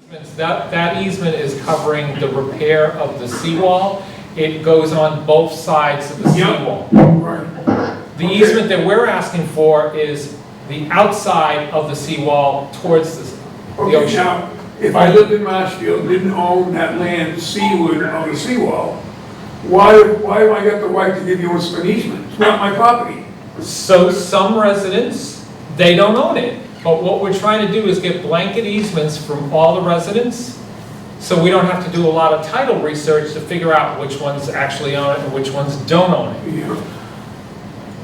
That easement is covering the repair of the seawall. It goes on both sides of the seawall. Right. The easement that we're asking for is the outside of the seawall towards the Okay, ocean. now, if I lived in Marshfield, didn't own that land seaward of the seawall, why have I got the right to give you an easement? It's not my property. So some residents, they don't own it. But what we're trying to do is get blanket easements from all the residents, so we don't have to do a lot of title research to figure out which ones actually own it and which ones don't own it. Yeah.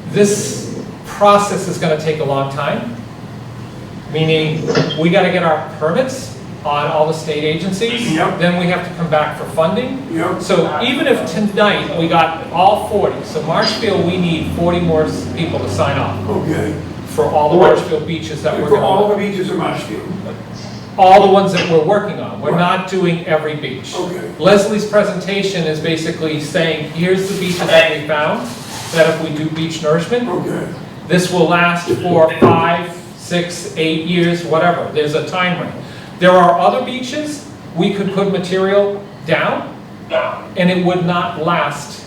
This process is going to take a long time, meaning we got to get our permits on all the state agencies. Yep. Then we have to come back for funding. Yep. So even if tonight we got all 40, so Marshfield, we need 40 more people to sign off Okay. for all the Marshfield beaches that we're For all going the beaches in Marshfield. all the ones that we're working on. We're not doing every beach. Okay. Leslie's presentation is basically saying, here's the beaches that we found, that if we do beach nourishment, Okay. this will last for 5, 6, 8 years, whatever. There's a time range. There are other beaches, we could put material down, and it would not last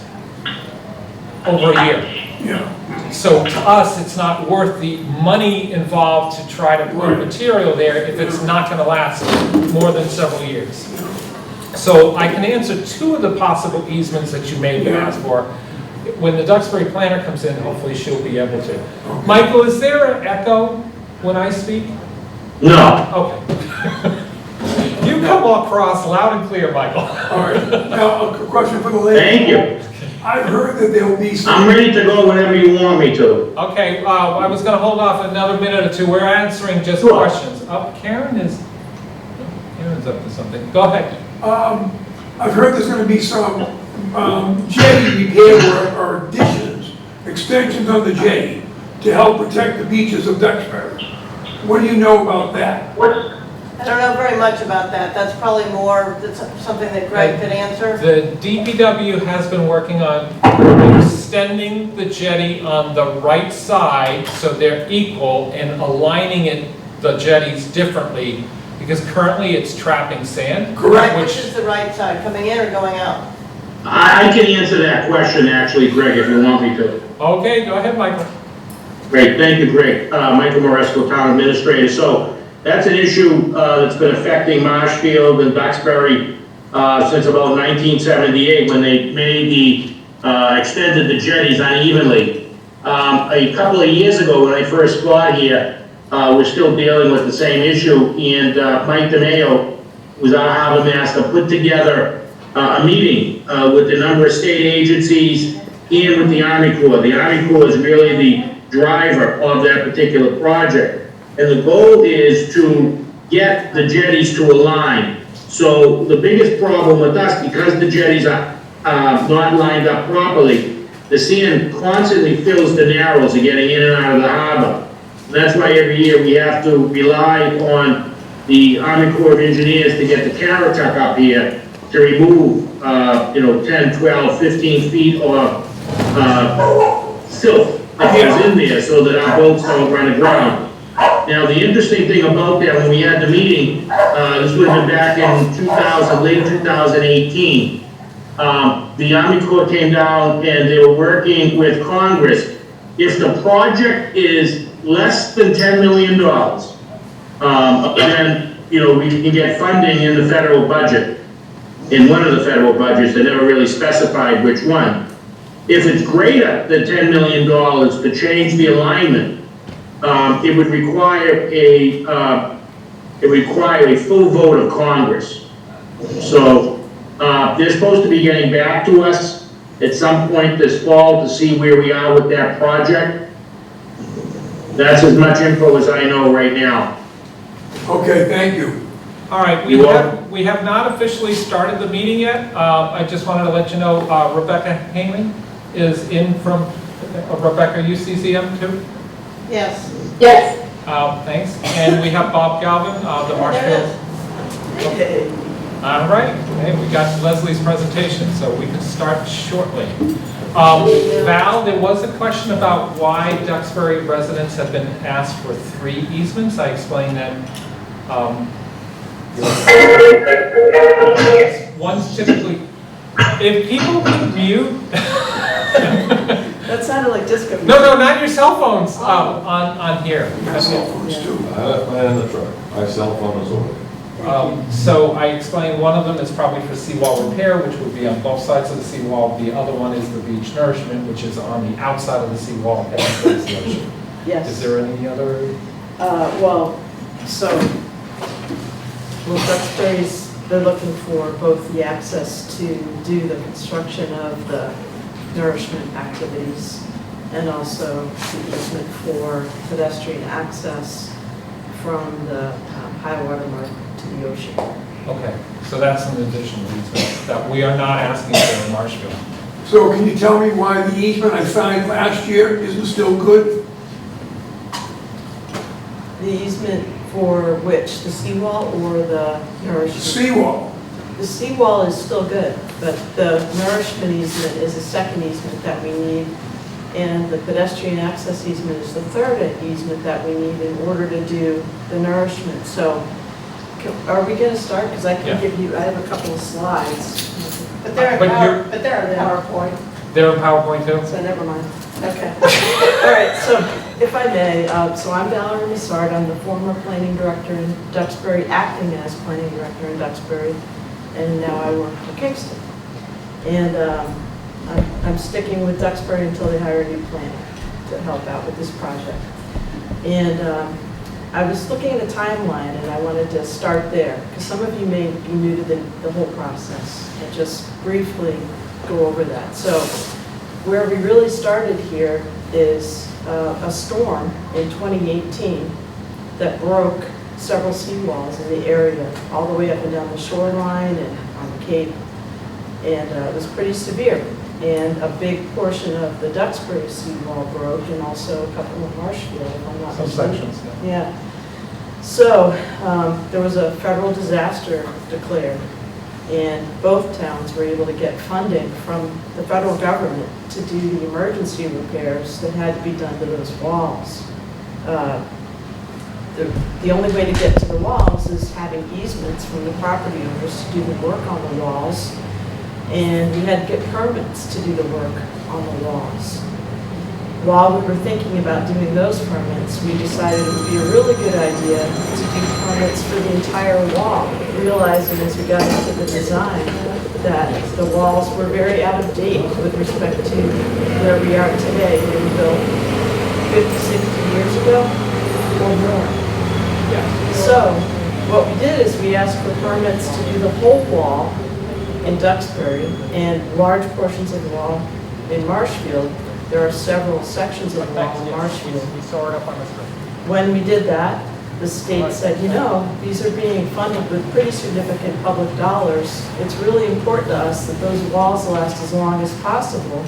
over a year. Yeah. So to us, it's not worth the money involved to try to put Right. material there if it's not going to last more than several years. So I can answer 2 of the possible easements that you may be asked for. When the Duxbury planner comes in, hopefully she'll be able to. Michael, is there an echo when I speak? No. Okay. You come across loud and clear, Michael. All right. Now, a question for the lady. Thank you. I've heard that there will be some. I'm ready to go whenever you want me to. Okay, I was going to hold off another minute or 2. We're answering just Sure. questions. Karen's up to something. Go ahead. I've heard there's gonna be some jetty repair work or additions, extensions on the jetty to help protect the beaches of Duxbury. What do you know about that? I don't know very much about that. That's probably more, that's something that Greg could answer. The DPW has been working on extending the jetty on the right side so they're equal and aligning it, the jetties differently, because currently it's trapping sand. Correct. Which is the right side, coming in or going out? I can answer that question actually, Greg, if you want me to. Okay, go ahead, Michael. Great, thank you, Greg. Michael Moresco, Town Administrator. So that's an issue that's been affecting Marshfield and Duxbury since about 1978 when they made extended the jetties unevenly. A couple of years ago when I first got here, we're still dealing with the same issue, and Mike DeMayo, who's our harbor master, put together a meeting with a number of state agencies and with the Army Corps. The Army Corps is really the driver of that particular project. And the goal is to get the jetties to align. So the biggest problem with us, because the jetties are not lined up properly, the sand constantly fills the narrows of getting in and out of the harbor. That's why every year we have to rely on the Army Corps of Engineers to get the carrot truck up here to remove, 10, 12, 15 feet of silt that gets in there so that our boats don't run aground. Now, the interesting thing about that, when we had the meeting, this would have been back in late 2018, the Army Corps came down and they were working with Congress. If the project is less than $10 million, then, we can get funding in the federal budget, in one of the federal budgets. They never really specified which one. If it's greater than $10 million to change the alignment, it would require a full vote of Congress. So they're supposed to be getting back to us at some point this fall to see where we are with that project. That's as much info as I know right now. Okay, thank you. All right, we have not officially started the meeting yet. I just wanted to let you know Rebecca Haney is in from, Rebecca, UCCM too? Yes. Yes. Thanks. And we have Bob Galvin, the Marshfield. All right, hey, we got Leslie's presentation, so we can start shortly. Val, there was a question about why Duxbury residents have been asked for 3 easements. I explained that One's typically, if people can mute, That sounded like disco. no, not your cell phones, on here. We got cell phones too. I left mine in the truck. My cell phone is over. So I explained one of them is probably for seawall repair, which would be on both sides of the seawall. The other one is the beach nourishment, which is on the outside of the seawall heading towards the ocean. Yes. Is there any other? Duxbury's, they're looking for both the access to do the construction of the nourishment activities and also the easement for pedestrian access from the high water mark to the ocean. Okay, so that's an additional easement that we are not asking for in Marshfield. So can you tell me why the easement I signed last year isn't still good? The easement for which? The seawall or the nourishment? Seawall. The seawall is still good, but the nourishment easement is a second easement that we need. And the pedestrian access easement is the third easement that we need in order to do the nourishment. So are we going to start? Because I can give you, I have a couple of slides. But they're in PowerPoint. They're in PowerPoint too? So never mind. Okay. All right, so if I may, so I'm Valerie Massard. I'm the former planning director in Duxbury, acting as planning director in Duxbury, and now I work for Kingston. And I'm sticking with Duxbury until they hire a new planner to help out with this project. And I was looking at a timeline, and I wanted to start there, because some of you may be new to the whole process, and just briefly go over that. So where we really started here is a storm in 2018 that broke several seawalls in the area, all the way up and down the shoreline and on the Cape. And it was pretty severe. And a big portion of the Duxbury seawall broke, and also a couple of Marshfield, if I'm not Some mistaken. sections, Yeah. So there was a federal disaster declared, and both towns were able to get funding from the federal government to do the emergency repairs that had to be done to those walls. The only way to get to the walls is having easements from the property owners to do the work on the walls, and we had to get permits to do the work on the walls. While we were thinking about doing those permits, we decided it would be a really good idea to do permits for the entire wall, realizing as we got into the design that the walls were very out of date with respect to where we are today. They were built 50, 60 years ago or more. So what we did is we asked for permits to do the whole wall in Duxbury and large portions of the wall in Marshfield. There are several sections of the wall in Marshfield. We saw it up on the screen. When we did that, the state said, you know, these are being funded with pretty significant public dollars. It's really important to us that those walls last as long as possible.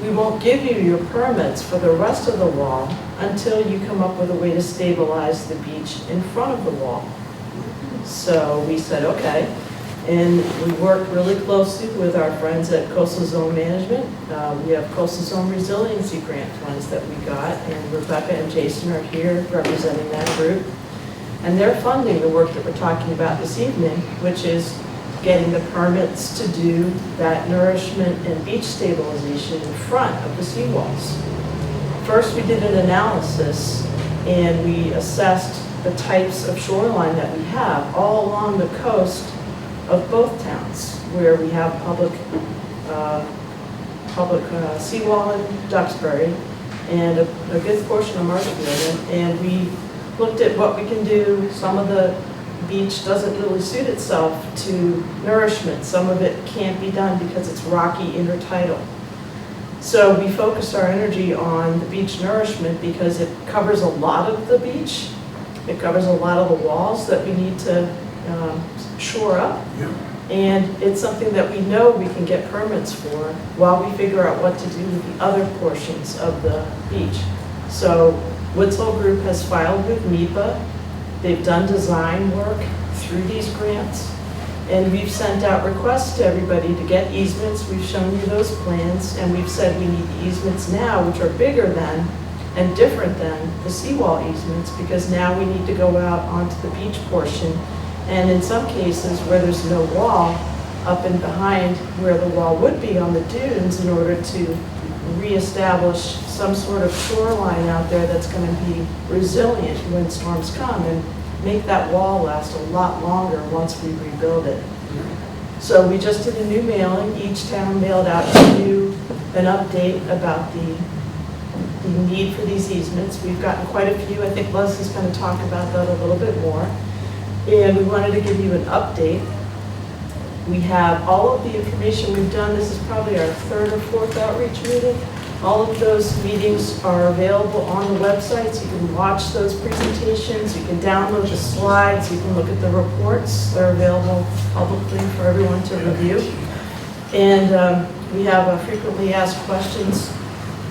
We won't give you your permits for the rest of the wall until you come up with a way to stabilize the beach in front of the wall. So we said, okay. And we worked really closely with our friends at Coastal Zone Management. We have Coastal Zone Resiliency Grant funds that we got, and Rebecca and Jason are here representing that group. And they're funding the work that we're talking about this evening, which is getting the permits to do that nourishment and beach stabilization in front of the seawalls. First, we did an analysis, and we assessed the types of shoreline that we have all along the coast of both towns, where we have public seawall in Duxbury and a good portion of Marshfield. And we looked at what we can do. Some of the beach doesn't really suit itself to nourishment. Some of it can't be done because it's rocky intertidal. So we focused our energy on the beach nourishment because it covers a lot of the beach. It covers a lot of the walls that we need to shore up. Yeah. And it's something that we know we can get permits for while we figure out what to do with the other portions of the beach. So Woods Hole Group has filed with NEPA. They've done design work through these grants. And we've sent out requests to everybody to get easements. We've shown you those plans, and we've said we need the easements now, which are bigger than and different than the seawall easements, because now we need to go out onto the beach portion And in some cases where there's no wall, up and behind where the wall would be on the dunes, in order to reestablish some sort of shoreline out there that's going to be resilient when storms come and make that wall last a lot longer once we rebuild it. So we just did a new mailing. Each town mailed out to you an update about the need for these easements. We've gotten quite a few. I think Leslie's going to talk about that a little bit more. And we wanted to give you an update. We have all of the information we've done. This is probably our third or fourth outreach meeting. All of those meetings are available on the website, so you can watch those presentations, you can download the slides, you can look at the reports. They're available publicly for everyone to review. And we have a frequently asked questions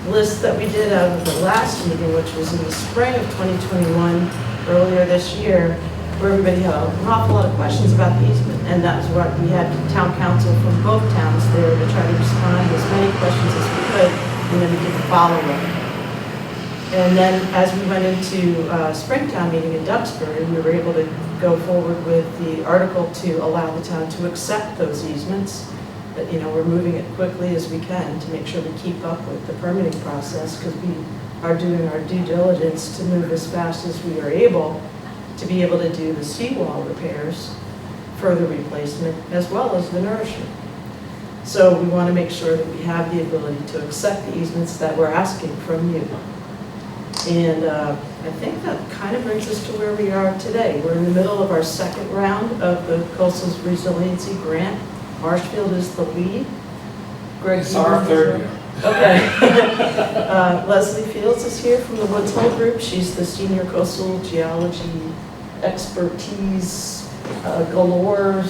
list that we did out of the last meeting, which was in the spring of 2021, earlier this year, where everybody had an awful lot of questions about the easement. And that was what we had town council from both towns there to try to respond to as many questions as we could, and then we did the follow-up. And then as we went into Springtown meeting in Duxbury, we were able to go forward with the article to allow the town to accept those easements. But, you know, we're moving it quickly as we can to make sure we keep up with the permitting process, because we are doing our due diligence to move as fast as we are able to be able to do the seawall repairs, further replacement, as well as the nourishment. So we want to make sure that we have the ability to accept the easements that we're asking from you. And I think that kind of brings us to where we are today. We're in the middle of our second round of the Coastal Resiliency Grant. Marshfield is the lead. Greg, It's our third year. Okay. Leslie Fields is here from the Woods Hole Group. She's the senior coastal geology expertise galore,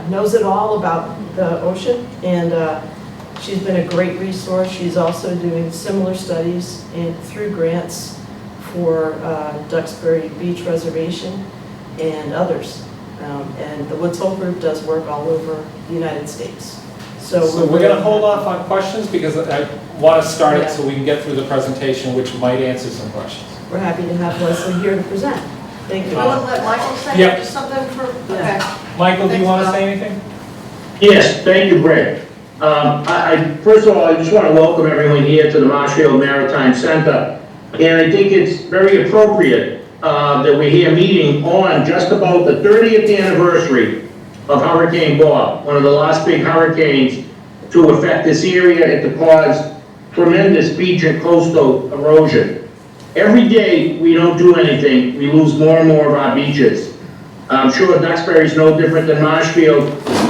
knows it all about the ocean. And she's been a great resource. She's also doing similar studies through grants for Duxbury Beach Reservation and others. And the Woods Hole Group does work all over the United States. So we're going to hold off on questions because I want to start it so we can get through the presentation, which might answer some questions. We're happy to have Leslie here to present. Thank you. I want to let Michael say Yep. something for, Yeah. okay. Michael, do you Thanks, want to Bob. say anything? Yes, thank you, Greg. First of all, I just want to welcome everyone here to the Marshfield Maritime Center. And I think it's very appropriate that we're here meeting on just about the 30th anniversary of Hurricane Bob, one of the last big hurricanes to affect this area and to cause tremendous beach and coastal erosion. Every day we don't do anything, we lose more and more of our beaches. I'm sure Duxbury is no different than Marshfield.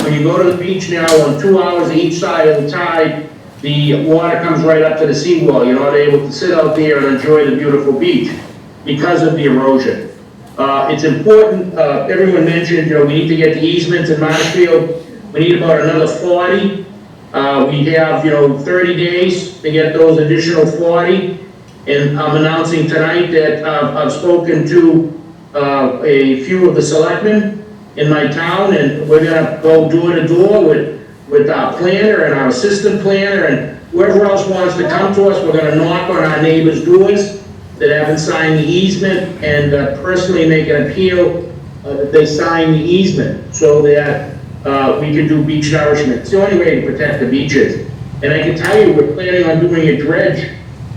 When you go to the beach now, on 2 hours each side of the tide, the water comes right up to the seawall. You're not able to sit out there and enjoy the beautiful beach because of the erosion. It's important, everyone mentioned, we need to get the easements in Marshfield. We need about another 40. We have, 30 days to get those additional 40. And I'm announcing tonight that I've spoken to a few of the selectmen in my town, and we're gonna go door to door with our planner and our assistant planner and whoever else wants to come to us. We're gonna knock on our neighbors' doors that haven't signed the easement and personally make an appeal that they sign the easement so that we can do beach nourishment. It's the only way to protect the beaches. And I can tell you, we're planning on doing a dredge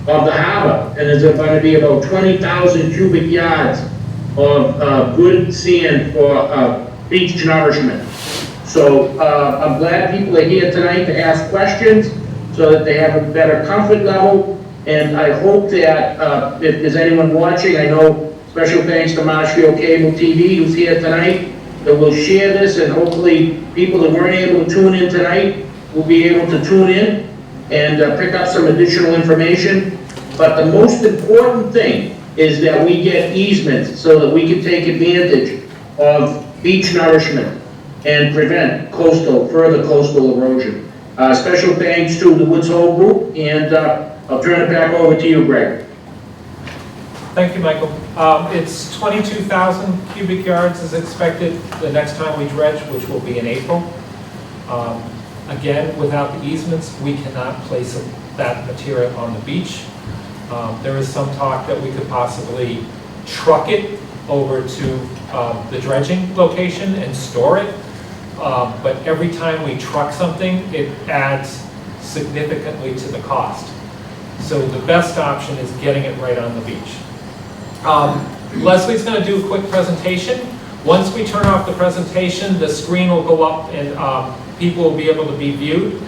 of the harbor, and there's going to be about 20,000 cubic yards of good sand for beach nourishment. So I'm glad people are here tonight to ask questions so that they have a better comfort level. And I hope that if there's anyone watching, I know special thanks to Marshfield Cable TV who's here tonight, that will share this, and hopefully people that weren't able to tune in tonight will be able to tune in and pick up some additional information. But the most important thing is that we get easements so that we can take advantage of beach nourishment and prevent further coastal erosion. Special thanks to the Woods Hole Group, and I'll turn it back over to you, Greg. Thank you, Michael. It's 22,000 cubic yards is expected the next time we dredge, which will be in April. Again, without the easements, we cannot place that material on the beach. There is some talk that we could possibly truck it over to the dredging location and store it. But every time we truck something, it adds significantly to the cost. So the best option is getting it right on the beach. Leslie's going to do a quick presentation. Once we turn off the presentation, the screen will go up and people will be able to be viewed.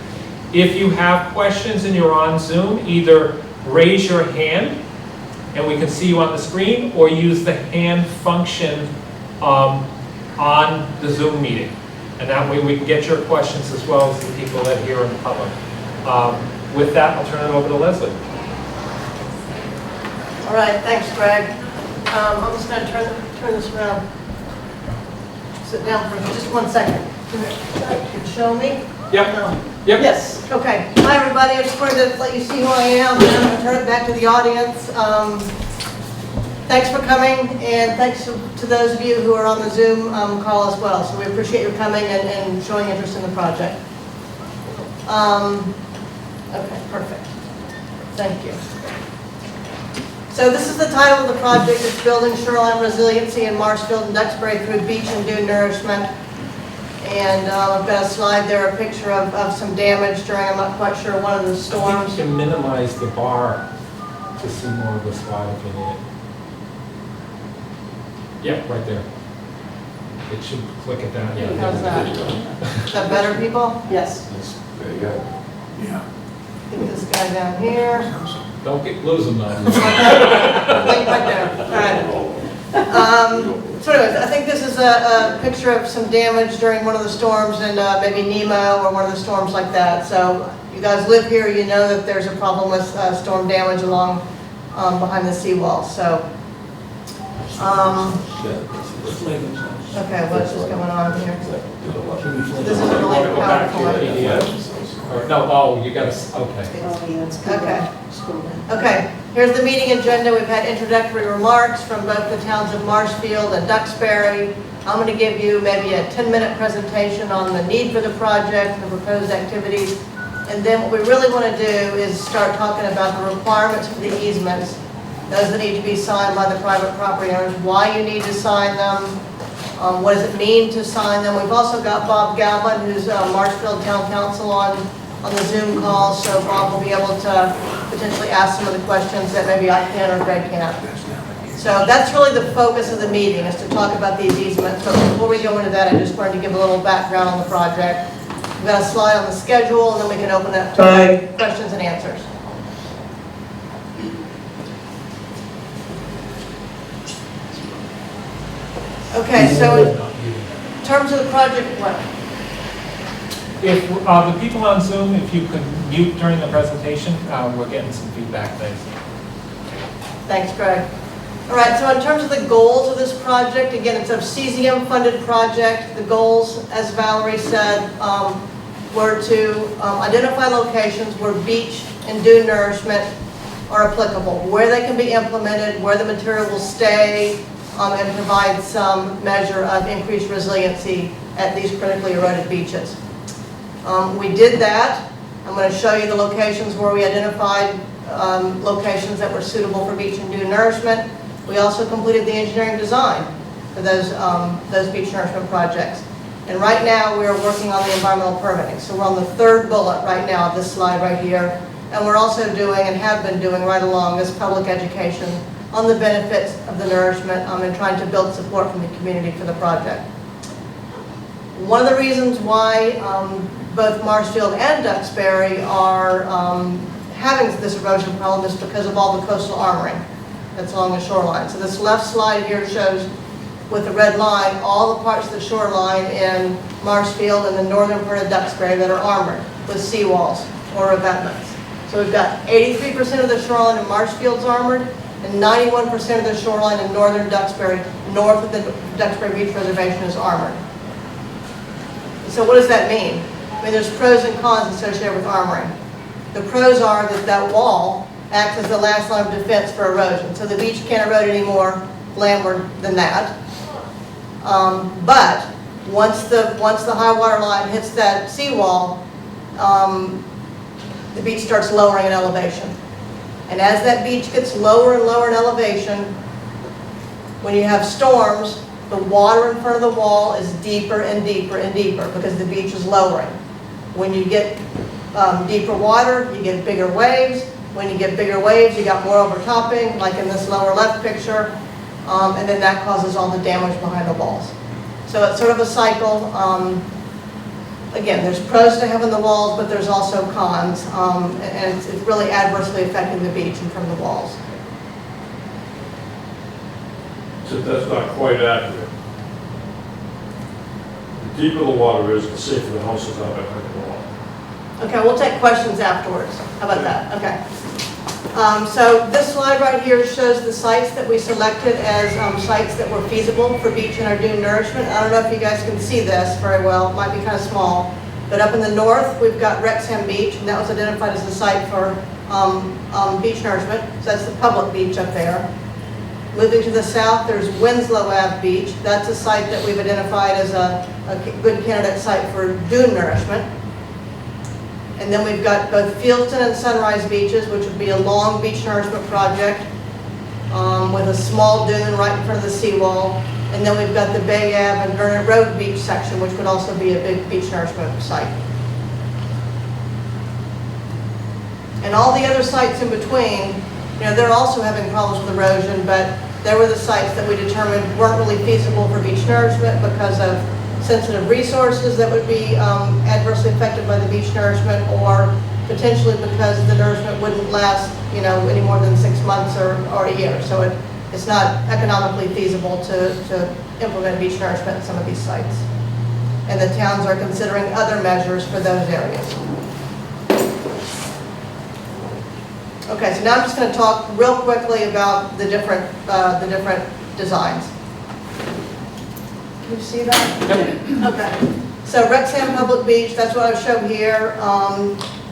If you have questions and you're on Zoom, either raise your hand and we can see you on the screen, or use the hand function on the Zoom meeting. And that way we can get your questions as well as the people that are here in the public. With that, I'll turn it over to Leslie. All right, thanks, Greg. I'm just going to turn this around. Sit down for just 1 second. You can show me? Yep. No. Yep. Yes, okay. Hi, everybody. I just wanted to let you see who I am, and I'm going to turn it back to the audience. Thanks for coming, and thanks to those of you who are on the Zoom call as well. So we appreciate your coming and showing interest in the project. Okay, perfect. Thank you. So this is the title of the project. It's Building Shoreline Resiliency in Marshfield and Duxbury through Beach and Dune Nourishment. And I've got a slide there, a picture of some damage during, I'm not quite sure, one of the I think storms. you can minimize the bar to see more of the slide if you need it. Yep, right there. It should click at that. Yeah. How's that? Is that better, people? Yes. There you go. Yeah. Get this guy down here. Don't lose them now. Link right there. All right. So anyways, I think this is a picture of some damage during one of the storms in maybe Nemo or one of the storms like that. So you guys live here, you know that there's a problem with storm damage along behind the seawall. So, okay, what's just going on here? This is really Go back to your PowerPoint. PDF. Or, no, oh, you got to, okay. Okay. Okay, here's the meeting agenda. We've had introductory remarks from both the towns of Marshfield and Duxbury. I'm going to give you maybe a 10-minute presentation on the need for the project, the proposed activities. And then what we really want to do is start talking about the requirements for the easements, those that need to be signed by the private property owners, why you need to sign them, what does it mean to sign them. We've also got Bob Galvin, who's Marshfield Town Council on the Zoom call, so Bob will be able to potentially ask some of the questions that maybe I can or Greg can't. So that's really the focus of the meeting, is to talk about these easements. But before we go into that, I just wanted to give a little background on the project. We've got a slide on the schedule, and then we can open it up to questions and answers. Okay, so in terms of the project, what? If the people on Zoom, if you could mute during the presentation, we're getting some feedback. Thanks. Thanks, Greg. All right, so in terms of the goals of this project, again, it's a CZM-funded project. The goals, as Valerie said, were to identify locations where beach and dune nourishment are applicable, where they can be implemented, where the material will stay, and provide some measure of increased resiliency at these critically eroded beaches. We did that. I'm going to show you the locations where we identified locations that were suitable for beach and dune nourishment. We also completed the engineering design for those beach nourishment projects. And right now we're working on the environmental permitting. So we're on the third bullet right now of this slide right here. And we're also doing, and have been doing right along, this public education on the benefits of the nourishment and trying to build support from the community for the project. One of the reasons why both Marshfield and Duxbury are having this erosion problem is because of all the coastal armoring that's along the shoreline. So this left slide here shows with the red line all the parts of the shoreline in Marshfield and the northern part of Duxbury that are armored with seawalls or revetments. So we've got 83% of the shoreline in Marshfield's armored and 91% of the shoreline in northern Duxbury, north of the Duxbury Beach Reservation, is armored. So what does that mean? I mean, there's pros and cons associated with armoring. The pros are that that wall acts as the last line of defense for erosion. So the beach can't erode any more landward than that. But once the high water line hits that seawall, the beach starts lowering in elevation. And as that beach gets lower and lower in elevation, When you have storms, the water in front of the wall is deeper and deeper and deeper because the beach is lowering. When you get deeper water, you get bigger waves. When you get bigger waves, you got more overtopping, like in this lower left picture, and then that causes all the damage behind the walls. So it's sort of a cycle. Again, there's pros to having the walls, but there's also cons, and it's really adversely affecting the beach in front of the walls. So that's not quite accurate. The deeper the water is, the safer the houses are behind the wall. Okay, we'll take questions afterwards. How about that? Okay. So this slide right here shows the sites that we selected as sites that were feasible for beach and our dune nourishment. I don't know if you guys can see this very well. It might be kind of small. But up in the north, we've got Wrexham Beach, and that was identified as the site for beach nourishment. So that's the public beach up there. Moving to the south, there's Winslow Ave Beach. That's a site that we've identified as a good candidate site for dune nourishment. And then we've got both Fieldston and Sunrise beaches, which would be a long beach nourishment project with a small dune right in front of the seawall. And then we've got the Bay Ave and Vernon Road beach section, which would also be a big beach nourishment site. And all the other sites in between, you know, they're also having problems with erosion, but they were the sites that we determined weren't really feasible for beach nourishment because of sensitive resources that would be adversely affected by the beach nourishment, or potentially because the nourishment wouldn't last, you know, any more than 6 months or a year. So it's not economically feasible to implement beach nourishment at some of these sites. And the towns are considering other measures for those areas. Okay, so now I'm just going to talk real quickly about the different designs. Can you see that? Okay. So Wrexham Public Beach, that's what I've shown here.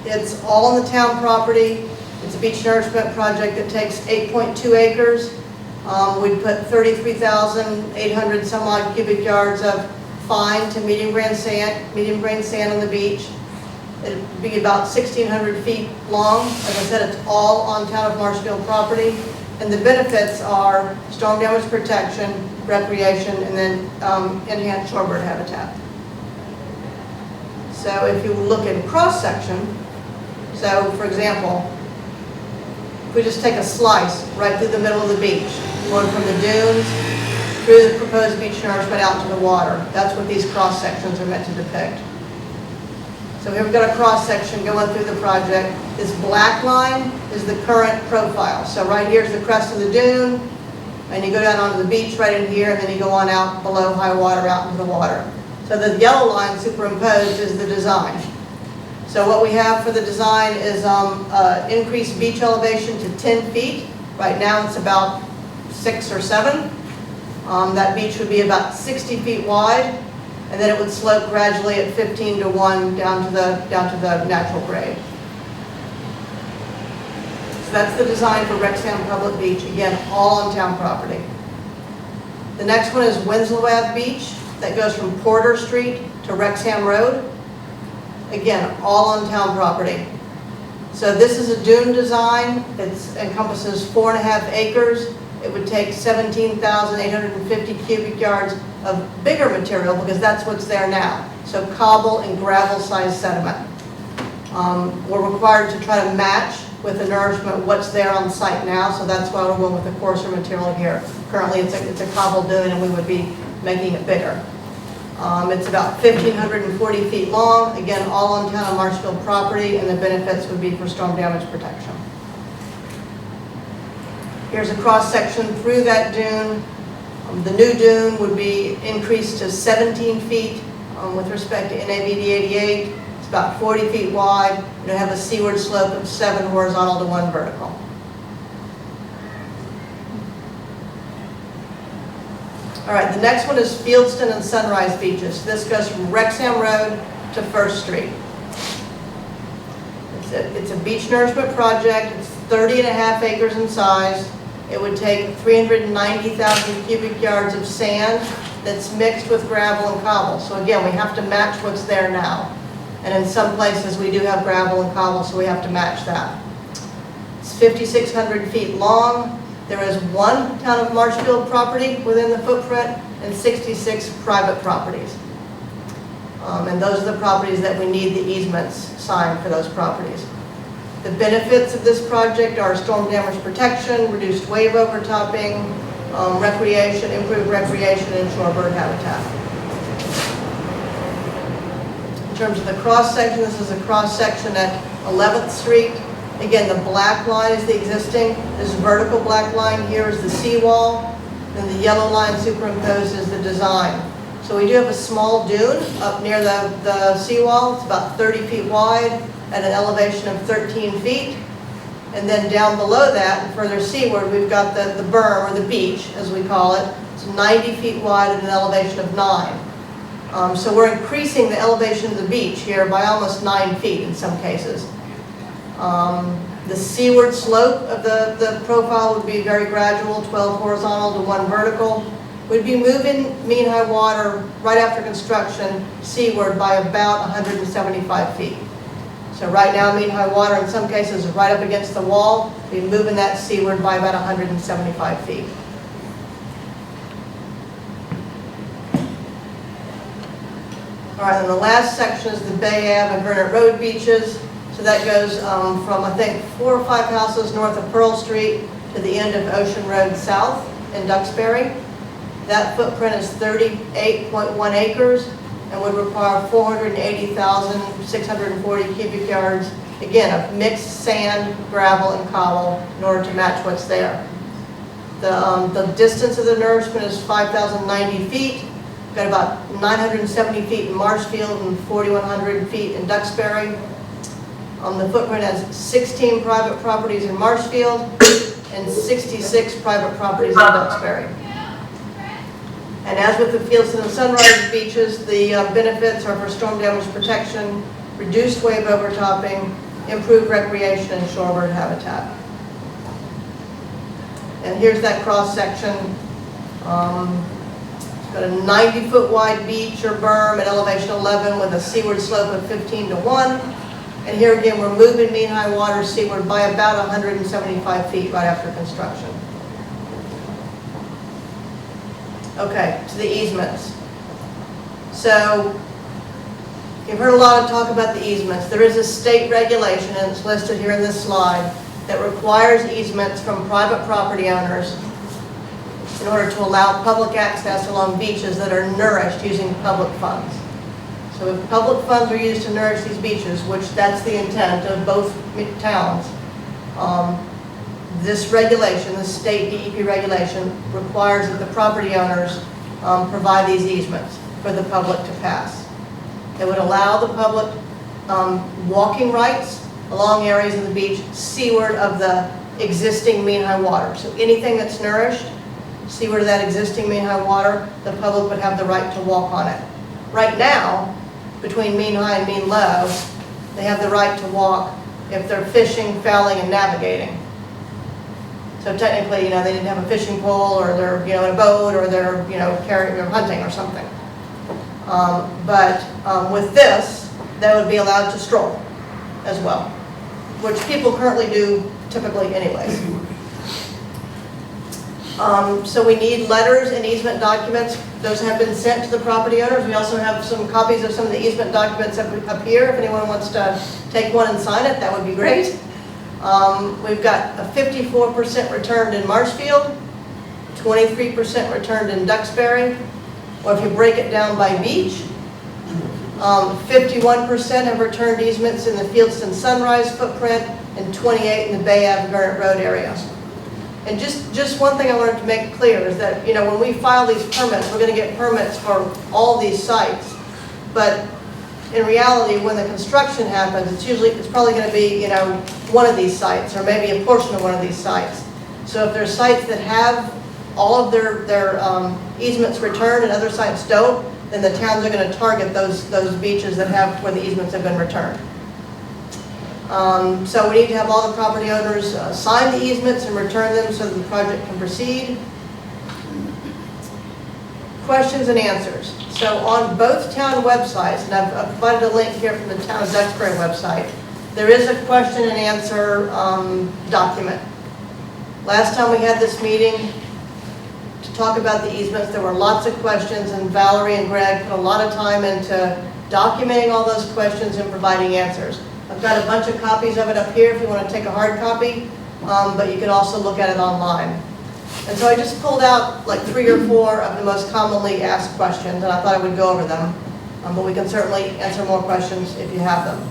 It's all on the town property. It's a beach nourishment project that takes 8.2 acres. We'd put 33,800 some odd cubic yards of fine to medium grain sand on the beach. It'd be about 1,600 feet long. As I said, it's all on town of Marshfield property. And the benefits are storm damage protection, recreation, and then enhanced shorebird habitat. So if you look at cross-section, so for example, if we just take a slice right through the middle of the beach, going from the dunes through the proposed beach nourishment out to the water, that's what these cross-sections are meant to depict. So here we've got a cross-section going through the project. This black line is the current profile. So right here is the crest of the dune, and you go down onto the beach right in here, and then you go on out below high water out into the water. So the yellow line superimposed is the design. So what we have for the design is increased beach elevation to 10 feet. Right now it's about 6 or 7. That beach would be about 60 feet wide, and then it would slope gradually at 15:1 down to the natural grade. So that's the design for Wrexham Public Beach, again, all on town property. The next one is Winslow Ave Beach, that goes from Porter Street to Wrexham Road. Again, all on town property. So this is a dune design. It encompasses 4.5 acres. It would take 17,850 cubic yards of bigger material because that's what's there now. So cobble and gravel sized sediment. We're required to try to match with the nourishment what's there on site now, so that's why we're going with the coarser material here. Currently it's a cobble dune and we would be making it bigger. It's about 1,540 feet long, again all on town of Marshfield property, and the benefits would be for storm damage protection. Here's a cross-section through that dune. The new dune would be increased to 17 feet with respect to NAVD 88. It's about 40 feet wide. It would have a seaward slope of 7 horizontal to 1 vertical. All right, the next one is Fieldston and Sunrise beaches. This goes from Wrexham Road to 1st Street. It's a beach nourishment project. It's 30.5 acres in size. It would take 390,000 cubic yards of sand that's mixed with gravel and cobble. So again, we have to match what's there now. And in some places we do have gravel and cobble, so we have to match that. It's 5,600 feet long. There is one town of Marshfield property within the footprint and 66 private properties. And those are the properties that we need the easements signed for those properties. The benefits of this project are storm damage protection, reduced wave overtopping, recreation, improved recreation, and shorebird habitat. In terms of the cross-section, this is a cross-section at 11th Street. Again, the black line is the existing. This vertical black line here is the seawall. Then the yellow line superimposed is the design. So we do have a small dune up near the seawall. It's about 30 feet wide at an elevation of 13 feet. And then down below that, and further seaward, we've got the berm, or the beach, as we call it. It's 90 feet wide at an elevation of 9. So we're increasing the elevation of the beach here by almost 9 feet in some cases. The seaward slope of the profile would be very gradual, 12 horizontal to 1 vertical. We'd be moving mean high water right after construction seaward by about 175 feet. So right now, mean high water in some cases is right up against the wall. We'd be moving that seaward by about 175 feet. All right, and the last section is the Bay Ave and Burnett Road beaches. So that goes from, I think, 4 or 5 houses north of Pearl Street to the end of Ocean Road South in Duxbury. That footprint is 38.1 acres and would require 480,640 cubic yards, again, of mixed sand, gravel, and cobble in order to match what's there. The distance of the nourishment is 5,090 feet. We've got about 970 feet in Marshfield and 4,100 feet in Duxbury. The footprint has 16 private properties in Marshfield and 66 private properties in Duxbury. And as with the Fieldstone and Sunrise beaches, the benefits are for storm damage protection, reduced wave overtopping, improved recreation, and shorebird habitat. And here's that cross section. It's got a 90-foot wide beach or berm at elevation 11 with a seaward slope of 15 to 1. And here again, we're moving mean high water seaward by about 175 feet right after construction. Okay, to the easements. So, you've heard a lot of talk about the easements. There is a state regulation, and it's listed here in this slide, that requires easements from private property owners in order to allow public access along beaches that are nourished using public funds. So if public funds are used to nourish these beaches, which that's the intent of both towns, this regulation, the state DEP regulation, requires that the property owners provide these easements for the public to pass. It would allow the public walking rights along areas of the beach seaward of the existing mean high water. So anything that's nourished seaward of that existing mean high water, the public would have the right to walk on it. Right now, between mean high and mean low, they have the right to walk if they're fishing, fouling, and navigating. So technically, they didn't have a fishing pole, or they're, in a boat, or they're, carrying, or hunting or something. But with this, they would be allowed to stroll as well, which people currently do typically anyways. So we need letters and easement documents. Those have been sent to the property owners. We also have some copies of some of the easement documents up here. If anyone wants to take one and sign it, that would be great. We've got a 54% returned in Marshfield, 23% returned in Duxbury, or if you break it down by beach, 51% have returned easements in the Fieldstone Sunrise footprint, and 28 in the Bay Ave and Burnett Road area. And just one thing I wanted to make clear is that, when we file these permits, we're going to get permits for all these sites. But in reality, when the construction happens, it's probably going to be, one of these sites, or maybe a portion of one of these sites. So if there's sites that have all of their easements returned and other sites don't, then the towns are going to target those beaches that have where the easements have been returned. So we need to have all the property owners sign the easements and return them so that the project can proceed. Questions and answers. So on both town websites, and I've provided a link here from the town of Duxbury website, there is a question and answer document. Last time we had this meeting to talk about the easements, there were lots of questions, and Valerie and Greg put a lot of time into documenting all those questions and providing answers. I've got a bunch of copies of it up here if you want to take a hard copy, but you can also look at it online. And so I just pulled out like 3 or 4 of the most commonly asked questions, and I thought I would go over them. But we can certainly answer more questions if you have them.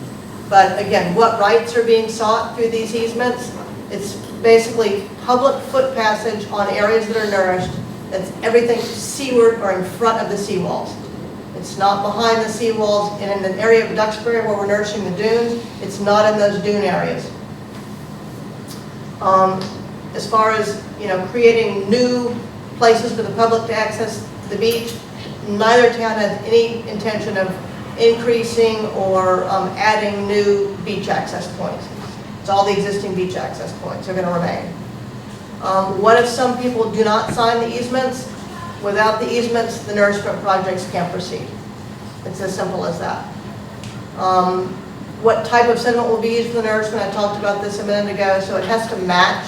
But again, what rights are being sought through these easements? It's basically public foot passage on areas that are nourished. That's everything seaward or in front of the seawalls. It's not behind the seawalls, and in the area of Duxbury where we're nourishing the dunes, it's not in those dune areas. As far as, creating new places for the public to access the beach, neither town has any intention of increasing or adding new beach access points. It's all the existing beach access points are going to remain. What if some people do not sign the easements? Without the easements, the nourishment projects can't proceed. It's as simple as that. What type of sediment will be used for the nourishment? I talked about this a minute ago. So it has to match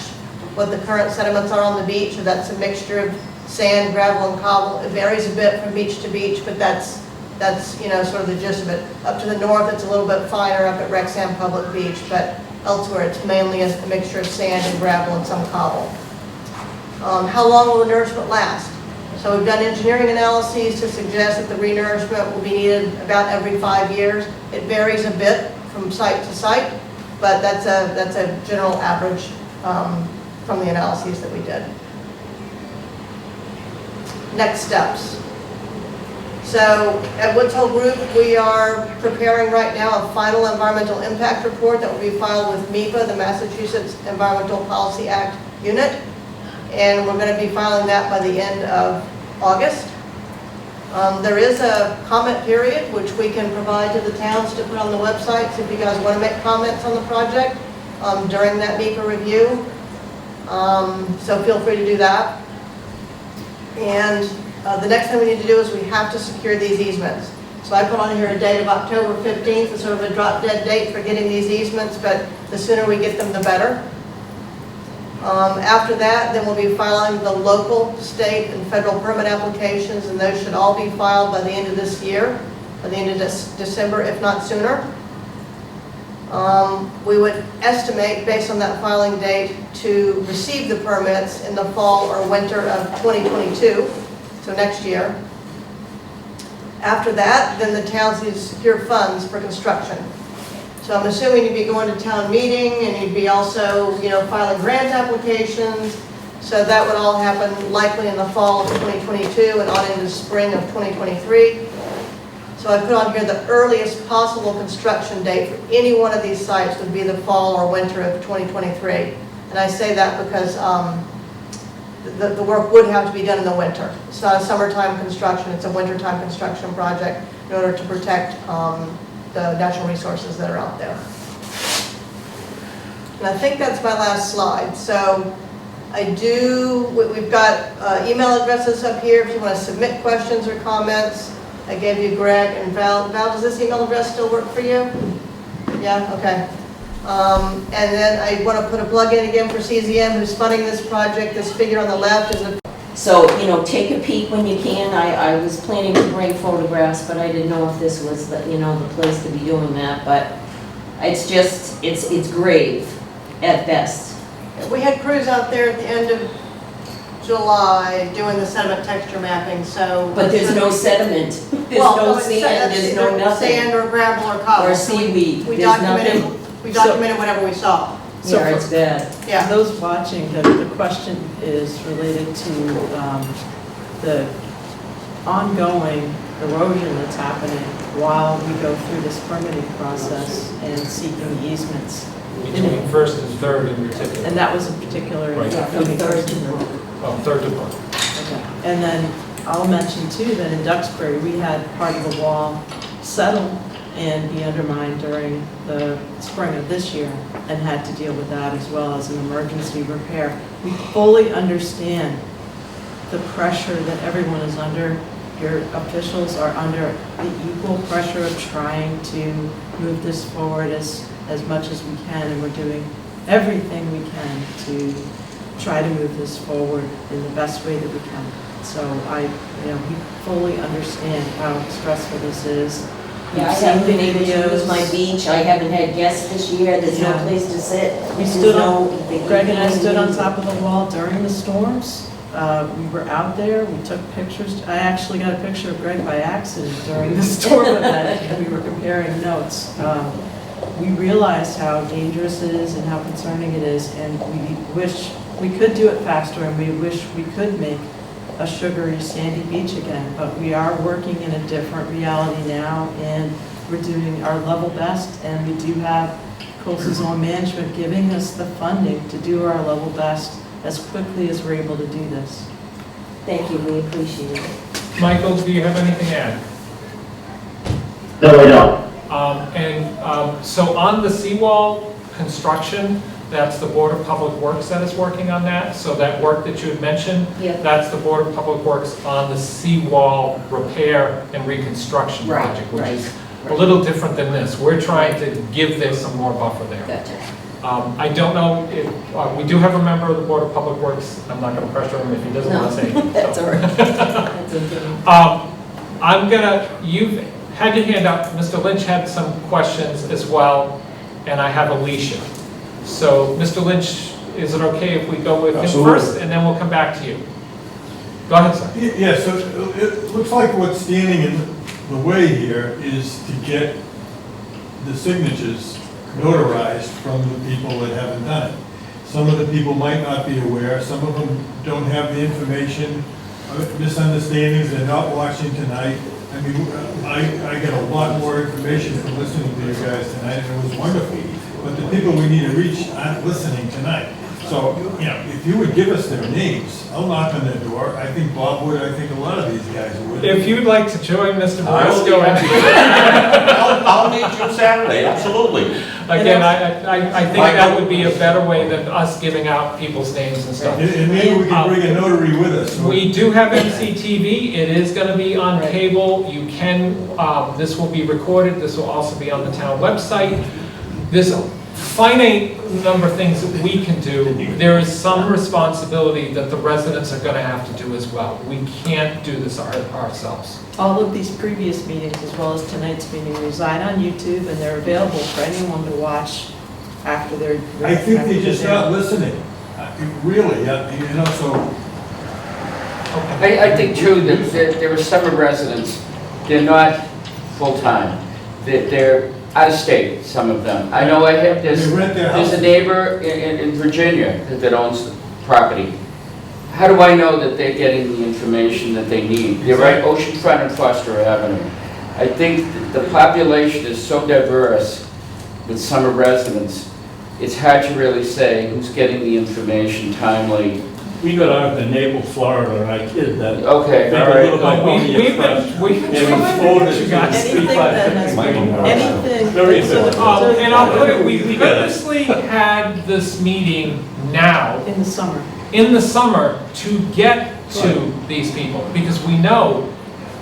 what the current sediments are on the beach. So that's a mixture of sand, gravel, and cobble. It varies a bit from beach to beach, but that's sort of the gist of it. Up to the north, it's a little bit finer up at Wrexham Public Beach, but elsewhere it's mainly a mixture of sand and gravel and some cobble. How long will the nourishment last? So we've done engineering analyses to suggest that the renourishment will be needed about every 5 years. It varies a bit from site to site, but that's a general average from the analyses that we did. Next steps. So at Woods Hole Group, we are preparing right now a final environmental impact report that will be filed with MEPA, the Massachusetts Environmental Policy Act unit. And we're going to be filing that by the end of August. There is a comment period which we can provide to the towns to put on the websites if you guys want to make comments on the project during that MEPA review. So feel free to do that. And the next thing we need to do is we have to secure these easements. So I put on here a date of October 15th as sort of a drop-dead date for getting these easements, but the sooner we get them, the better. After that, then we'll be filing the local, state, and federal permit applications, and those should all be filed by the end of this year, by the end of December, if not sooner. We would estimate, based on that filing date, to receive the permits in the fall or winter of 2022, so next year. After that, then the towns need to secure funds for construction. So I'm assuming you'd be going to town meeting, and you'd be also, filing grant applications. So that would all happen likely in the fall of 2022 and on into spring of 2023. So I put on here the earliest possible construction date for any one of these sites would be the fall or winter of 2023. And I say that because the work would have to be done in the winter. It's not a summertime construction, it's a wintertime construction project in order to protect the natural resources that are out there. And I think that's my last slide. So we've got email addresses up here if you want to submit questions or comments. I gave you Greg and Val. Val, does this email address still work for you? Yeah, okay. And then I want to put a plug in again for CZM, who's funding this project. This figure on the left is a So, take a peek when you can. I was planning to bring photographs, but I didn't know if this was the place to be doing that. But it's just, it's grave at best. We had crews out there at the end of July doing the sediment texture mapping, so. But there's no sediment. There's no sand, there's no nothing. Sand or gravel or cobble. Or seaweed, We there's documented, nothing. we documented whatever we saw. So Yeah, for- it's bad. Yeah. For those watching, the question is related to the ongoing erosion that's happening while we go through this permitting process and seeking easements. Between first and third in particular. And that was in particular. Right. Yeah, from third to the, Oh, third to fourth. Okay. And then I'll mention too that in Duxbury, we had part of the wall settle and be undermined during the spring of this year and had to deal with that as well as an emergency repair. We fully understand the pressure that everyone is under. Your officials are under the equal pressure of trying to move this forward as much as we can, and we're doing everything we can to try to move this forward in the best way that we can. So we fully understand how stressful this is. Yeah, I We've seen haven't been the able to use my videos. beach, I haven't had guests this year, there's no Yeah. place to sit. We There's stood no- Greg and I stood on top of the wall during the storms. We were out there, we took pictures. I actually got a picture of Greg by accident during the storm event, and we were comparing notes. We realized how dangerous it is and how concerning it is, and we wish we could do it faster, and we wish we could make a sugary sandy beach again, but we are working in a different reality now, and we're doing our level best, and we do have coastal zone management giving us the funding to do our level best as quickly as we're able to do this. Thank you, we appreciate it. Michael, do you have anything to add? No, I don't. So on the seawall construction, that's the Board of Public Works that is working on that. So that work that you had mentioned, Yep. that's the Board of Public Works on the seawall repair and reconstruction Right, project, which right, is a little different than this. We're trying to give this some more buffer there. Gotcha. I don't know if, we do have a member of the Board of Public Works. I'm not going to pressure him if he doesn't want to say anything. That's so. all right. That's okay. You've had your hand up. Mr. Lynch had some questions as well, and I have Alicia. So, Mr. Lynch, is it okay if we go with him Absolutely. first, and then we'll come back to you? Go ahead, sir. Yeah, so it looks like what's standing in the way here is to get the signatures notarized from the people that haven't done it. Some of the people might not be aware, some of them don't have the information, misunderstandings, they're not watching tonight. I mean, I get a lot more information from listening to you guys tonight, and it was wonderful. But the people we need to reach aren't listening tonight. So, if you would give us their names, I'll knock on their door. I think Bob would, I think a lot of these guys would. If you'd like to join Mr. I will be Maresco, happy. I'll meet you Saturday, absolutely. again, I think that would be a better way than us giving out people's names and stuff. And maybe we can bring a notary with us. We do have MCTV, it is going to be on cable, you can, this will be recorded, this will also be on the town website. There's a finite number of things that we can do. There is some responsibility that the residents are going to have to do as well. We can't do this ourselves. All of these previous meetings, as well as tonight's meeting, reside on YouTube, and they're available for anyone to watch after they're. I think they're just not listening, really, so. I think too that there are some residents, they're not full-time, they're out of state, some of them. I know there's They rent their a house. neighbor in Virginia that owns the property. How do I know that they're getting the information that they need? They're right oceanfront and Foster Avenue. I think the population is so diverse with summer residents, it's hard to really say who's getting the information timely. We got out to Naples, Florida, and I kid that. Okay, Think all a right. little bit Pony Express. We've been It was trying forwarded to, to you guys. Anything that has been, anything. Very that's good. And I'll put it, we purposely had this meeting now, In the summer. in the summer, to get to these people, because we know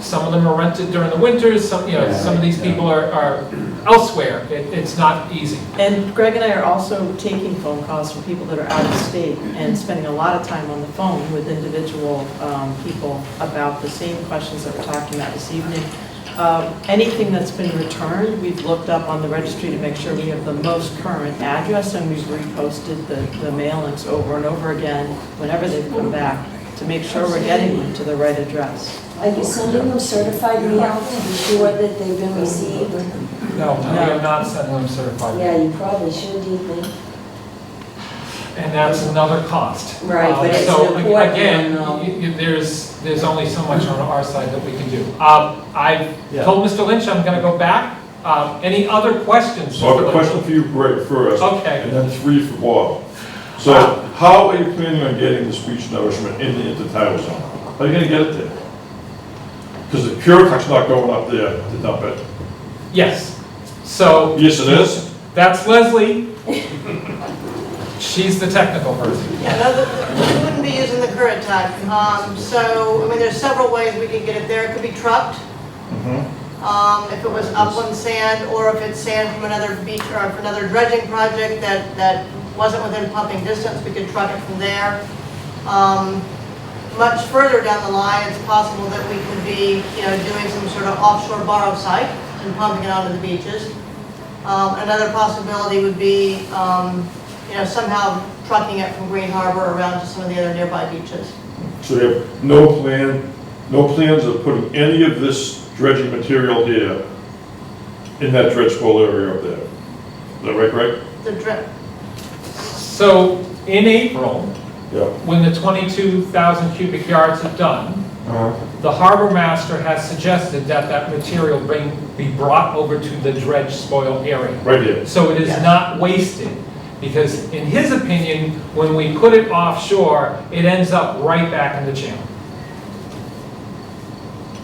some of them are rented during the winters, some of these people are elsewhere. It's not easy. And Greg and I are also taking phone calls from people that are out of state and spending a lot of time on the phone with individual people about the same questions that we're talking about this evening. Anything that's been returned, we've looked up on the registry to make sure we have the most current address, and we've reposted the mailings over and over again whenever they've come back to make sure we're getting them to the right address. Are you sending them certified mail to be sure that they've been received? No, we are not sending them certified. Yeah, you probably should, do you think? And that's another cost. Right, but it's So an important again, one, there's only so much on our side that we can do. I've told Mr. Lynch I'm going to go back. Any other questions? So I have Mr. a Lynch? question for you, Greg, first. Okay. And then three for Bob. So how are you planning on getting the speech nourishment into title zone? How are you gonna get it there? Because the Currituck's not going up there to dump it. Yes. So. Yes, it is. That's Leslie. She's the technical person. Yeah, no, we wouldn't be using the current time. So, I mean, there's several ways we could get it there. It could be trucked. If it was upland sand, or if it's sand from another beach or from another dredging project that wasn't within pumping distance, we could truck it from there. Much further down the line, it's possible that we could be, doing some sort of offshore borrow site and pumping it onto the beaches. Another possibility would be, somehow trucking it from Green Harbor around to some of the other nearby beaches. So you have no plans of putting any of this dredging material here in that dredge spoil area up there? Is that right, Greg? The drip. So in April, Yeah. when the 22,000 cubic yards are done, the harbor master has suggested that that material be brought over to the dredge spoil area. Right here. So it is Yes. not wasted, because in his opinion, when we put it offshore, it ends up right back in the channel.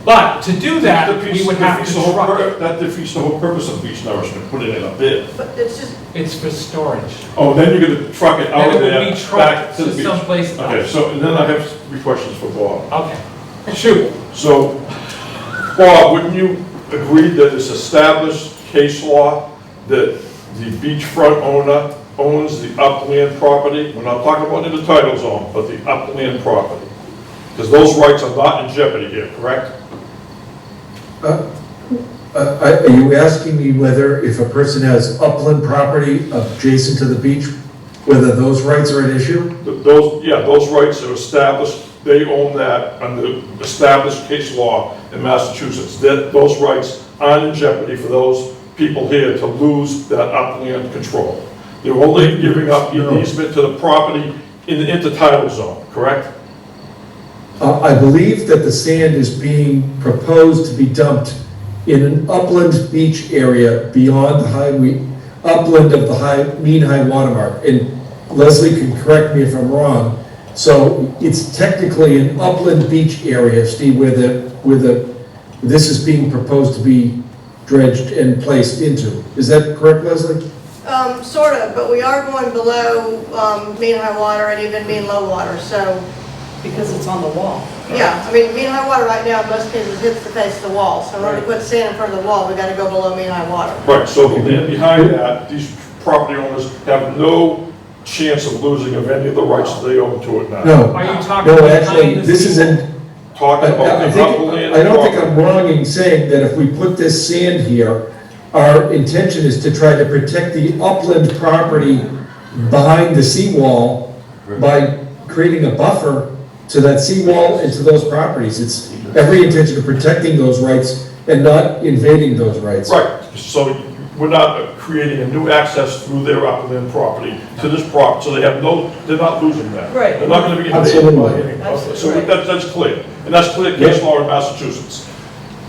But to do that, we would have to truck it. That defeats the whole purpose of beach nourishment, putting it up there. But it's just, It's for storage. Oh, then you're gonna truck it out of Then it there, would be back trucked to the to beach. someplace Okay, else. so, and then I have 3 questions for Bob. Okay, shoot. So, Bob, wouldn't you agree that it's established case law that the beachfront owner owns the upland property? We're not talking about in the title zone, but the upland property. Because those rights are not in jeopardy here, correct? Are you asking me whether if a person has upland property adjacent to the beach, whether those rights are at issue? Those rights are established, they own that under established case law in Massachusetts. Those rights aren't in jeopardy for those people here to lose that upland control. They're only giving up an easement to the property in the intertidal zone, correct? I believe that the sand is being proposed to be dumped in an upland beach area beyond the upland of the mean high water mark. And Leslie can correct me if I'm wrong. So it's technically an upland beach area, Steve, where this is being proposed to be dredged and placed into. Is that correct, Leslie? sort of, but we are going below, mean high water and even mean low water, so. Because it's on the wall. Yeah, I mean, mean high water right now in most cases hits the face of the wall, so in order to put sand in front of the wall, we gotta go below mean high water. Right, so behind that, these property owners have no chance of losing of any of the rights that they own to it now. No, Are you talking no, behind actually, the this seawall? isn't, Talking about the upland. I don't think I'm wrong in saying that if we put this sand here, our intention is to try to protect the upland property behind the seawall by creating a buffer to that seawall and to those properties. It's every intention of protecting those rights and not invading those rights. Right, so we're not creating a new access through their upland property to this property, so they have no, they're not losing that. Right. They're not gonna be invaded by Absolutely. any. Absolutely. So that's clear, and that's clear case law in Massachusetts.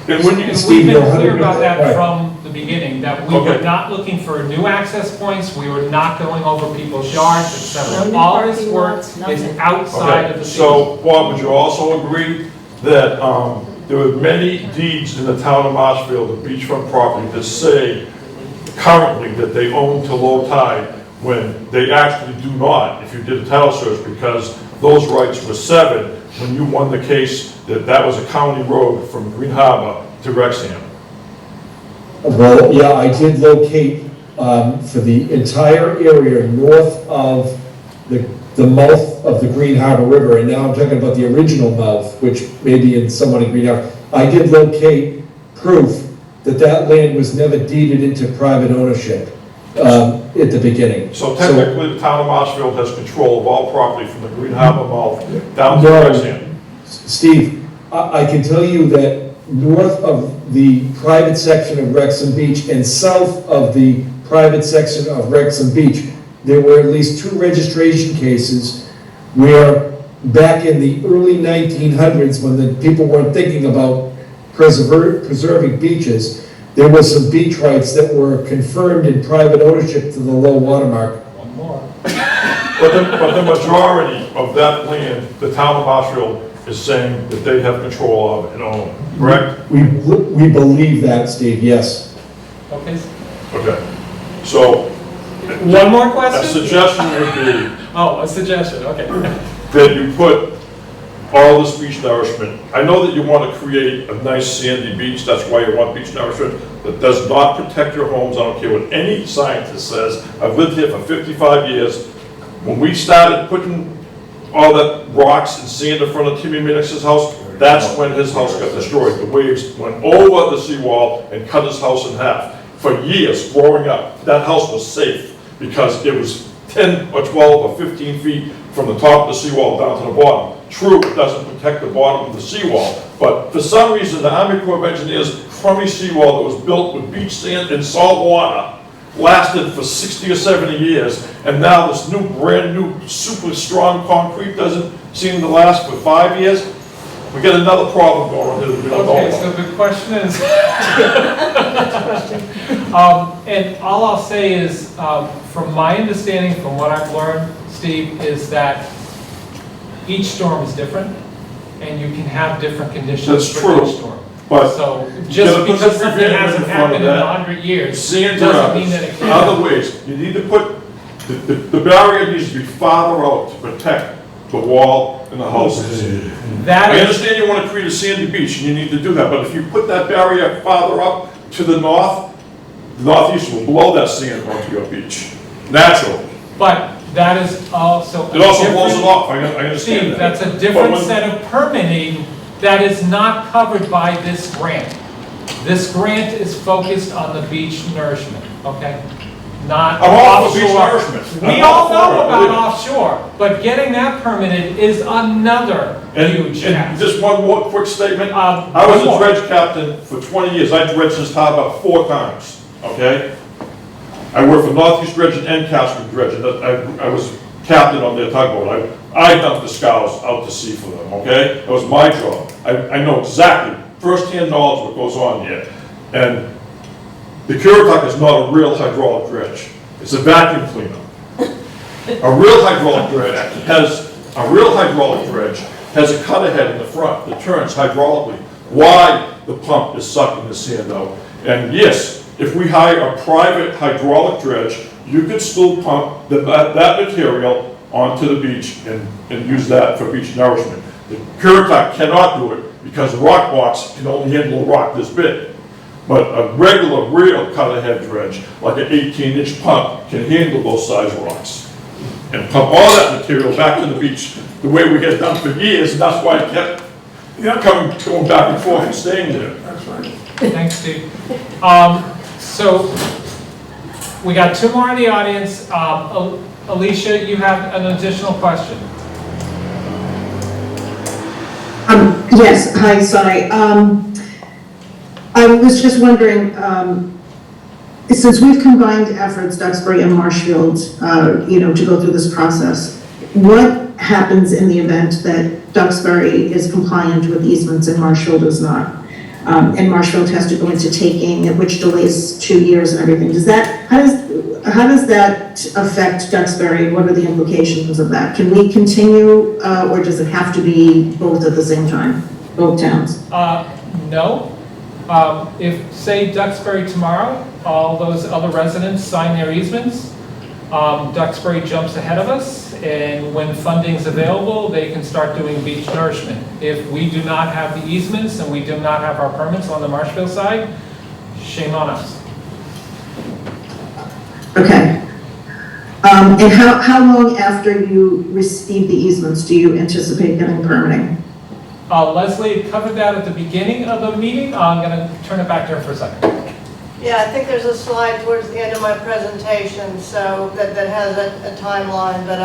And when you, And Steve, we've you're been clear 100% about that right. from the beginning, that we were Okay. not looking for new access points, we were not going over people's yards, No etc. new All this parking work lots, is nothing. outside of okay, the seawall. so Bob, would you also agree that, there were many deeds in the town of Marshfield, the beachfront property, that say currently that they own to low tide, when they actually do not, if you did a title search, because those rights were severed when you won the case that that was a county road from Green Harbor to Wrexham. Well, yeah, I did locate for the entire area north of the mouth of the Green Harbor River, and now I'm talking about the original mouth, which may be in somewhat in Green Harbor. I did locate proof that that land was never deeded into private ownership at the beginning. So technically, the town of Marshfield has control of all property from the Green Harbor mouth down to No. Wrexham. Steve, I can tell you that north of the private section of Wrexham Beach and south of the private section of Wrexham Beach, there were at least 2 registration cases where back in the early 1900s, when the people weren't thinking about preserving beaches, there was some beach rights that were confirmed in private ownership to the low water mark. One more. But the majority of that land, the town of Marshfield is saying that they have control of and own, correct? We believe that, Steve, yes. Okay, Okay. So one more a question? suggestion would be Oh, a suggestion, okay. that you put all this beach nourishment. I know that you want to create a nice sandy beach, that's why you want beach nourishment, but does not protect your homes. I don't care what any scientist says. I've lived here for 55 years. When we started putting all that rocks and sand in front of Timmy Minix's house, that's when his house got destroyed. The waves went over the seawall and cut his house in half. For years, growing up, that house was safe because it was 10 or 12 or 15 feet from the top of the seawall down to the bottom. True, it doesn't protect the bottom of the seawall, but for some reason, the Army Corps of Engineers crummy seawall that was built with beach sand and salt water lasted for 60 or 70 years, and now this new, brand new, super strong concrete doesn't seem to last for 5 years. We got another problem going on here that we don't know Okay, about. so the question is, and all I'll say is, from my understanding, from what I've learned, Steve, is that each storm is different, and you can have different conditions That's for true, each storm. but So you just gotta put because some something preventative hasn't in front of happened in that. 100 years, Sand doesn't mean that it can't. other ways, you need to put, the barrier needs to be farther out to protect the wall and the houses. That I is, understand you want to create a sandy beach, and you need to do that, but if you put that barrier farther up to the north, the northeast will blow that sand onto your beach, naturally. but that is also. It also a blows it different- off, I understand Steve, that. that's a But different when- set of permitting that is not covered by this grant. This grant is focused on the beach nourishment, okay? Not I'm all for beach offshore. nourishment. We I'm all for know it, about believe me. offshore, but getting that permitted is another huge And task. just one more quick statement. I was a dredge captain for 20 years. I dredged this town about 4 times, okay? I worked for Northeast Dredging and Casper Dredging. I was captain on their tugboat. I dumped the scows out to sea for them, okay? That was my job. I know exactly, firsthand knowledge what goes on here. And the Currituck is not a real hydraulic dredge. It's a vacuum cleaner. A real hydraulic dredge has a cutter head in the front that turns hydraulically. Why the pump is sucking the sand out. And yes, if we hire a private hydraulic dredge, you could still pump that material onto the beach and use that for beach nourishment. The Currituck cannot do it because the rock box can only handle a rock this big. But a regular, real cutter head dredge, like an 18-inch pump, can handle those size rocks. And pump all that material back to the beach the way we had done for years, and that's why it kept going back and forth and staying there. That's right. Thanks, Steve. So, we got 2 more in the audience. Alicia, you have an additional question. Yes, hi, sorry. I was just wondering, since we've combined efforts, Duxbury and Marshfield, to go through this process, what happens in the event that Duxbury is compliant with easements and Marshfield is not? And Marshfield has to go into taking, which delays 2 years and everything. How does that affect Duxbury? What are the implications of that? Can we continue, or does it have to be both at the same time, both towns? No. If, say, Duxbury tomorrow, all those other residents sign their easements, Duxbury jumps ahead of us, and when funding's available, they can start doing beach nourishment. If we do not have the easements and we do not have our permits on the Marshfield side, shame on us. Okay. And how long after you receive the easements do you anticipate getting permitting? Leslie covered that at the beginning of the meeting. I'm going to turn it back to her for a second. Yeah, I think there's a slide towards the end of my presentation, so that has a timeline, but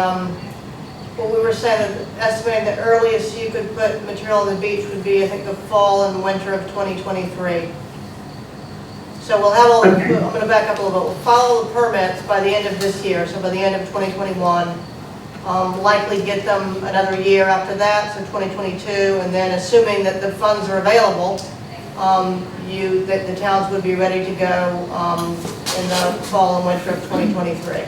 what we were saying, that estimating the earliest you could put material on the beach would be, I think, the fall and winter of 2023. So we'll have all, Okay. I'm going to back up a little bit, we'll follow the permits by the end of this year, so by the end of 2021. Likely get them another year after that, so 2022, and then assuming that the funds are available, that the towns would be ready to go in the fall and winter of 2023.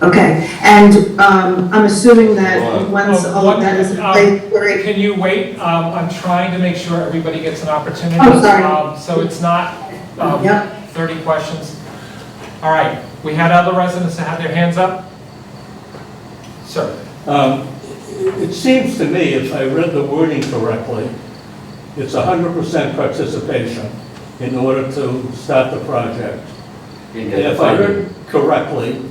Okay, and I'm assuming that once all of that is in place, Can you wait? I'm trying to make sure everybody gets an opportunity. Oh, sorry. So it's not Yep. 30 questions. All right, we had other residents that had their hands up. Sir. It seems to me, if I read the wording correctly, it's 100% participation in order to start the project. And if I heard correctly,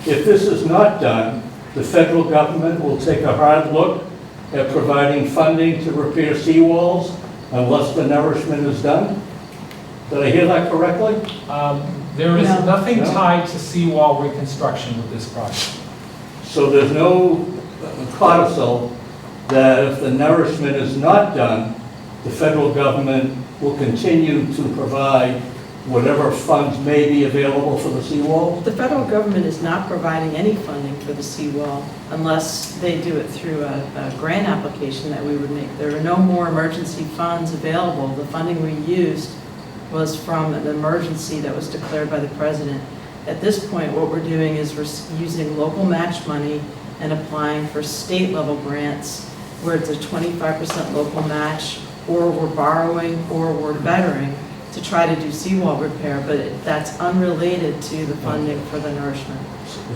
if this is not done, the federal government will take a hard look at providing funding to repair seawalls unless the nourishment is done? Did I hear that correctly? There is No. nothing No. tied to seawall reconstruction with this project. So there's no codicil that if the nourishment is not done, the federal government will continue to provide whatever funds may be available for the seawall? The federal government is not providing any funding for the seawall unless they do it through a grant application that we would make. There are no more emergency funds available. The funding we used was from an emergency that was declared by the president. At this point, what we're doing is we're using local match money and applying for state level grants where it's a 25% local match, or we're borrowing, or we're bettering to try to do seawall repair, but that's unrelated to the funding for the nourishment.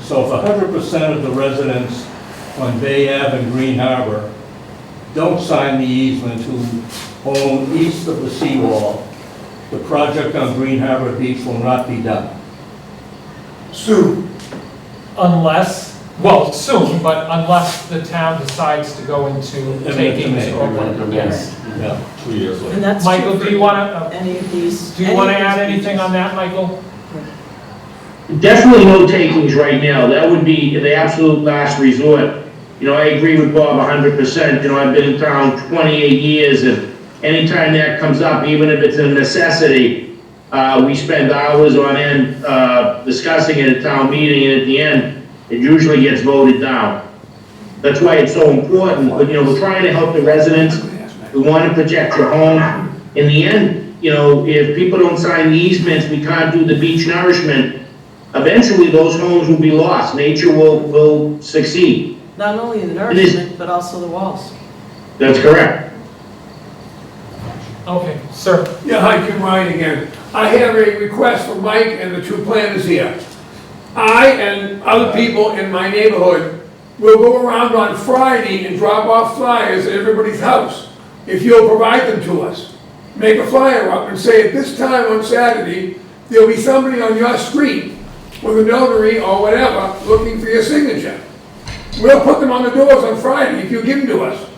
So if 100% of the residents on Bay Ave and Green Harbor don't sign the easement who own east of the seawall, the project on Green Harbor Beach will not be done. Soon. Unless, well, soon, but unless the town decides to go into takings or whatever. Yes. Yeah. 2 years later. And that's Michael, true do you for want to, any of these. do you want to add anything on that, Michael? Definitely no takings right now. That would be the absolute last resort. You know, I agree with Bob 100%. You know, I've been in town 28 years, and anytime that comes up, even if it's a necessity, we spend hours on end discussing it at town meeting, and at the end, it usually gets voted down. That's why it's so important. But, you know, we're trying to help the residents. We want to protect your home. In the end, you know, if people don't sign the easements, we can't do the beach nourishment. Eventually, those homes will be lost. Nature will succeed. Not only the nourishment, but also the walls. That's correct. Okay, sir. Yeah, hi, Jim Ryan again. I have a request from Mike and the two planners here. I and other people in my neighborhood will go around on Friday and drop off flyers at everybody's house, if you'll provide them to us. Make a flyer up and say, at this time on Saturday, there'll be somebody on your street with a notary or whatever looking for your signature. We'll put them on the doors on Friday if you give them to us.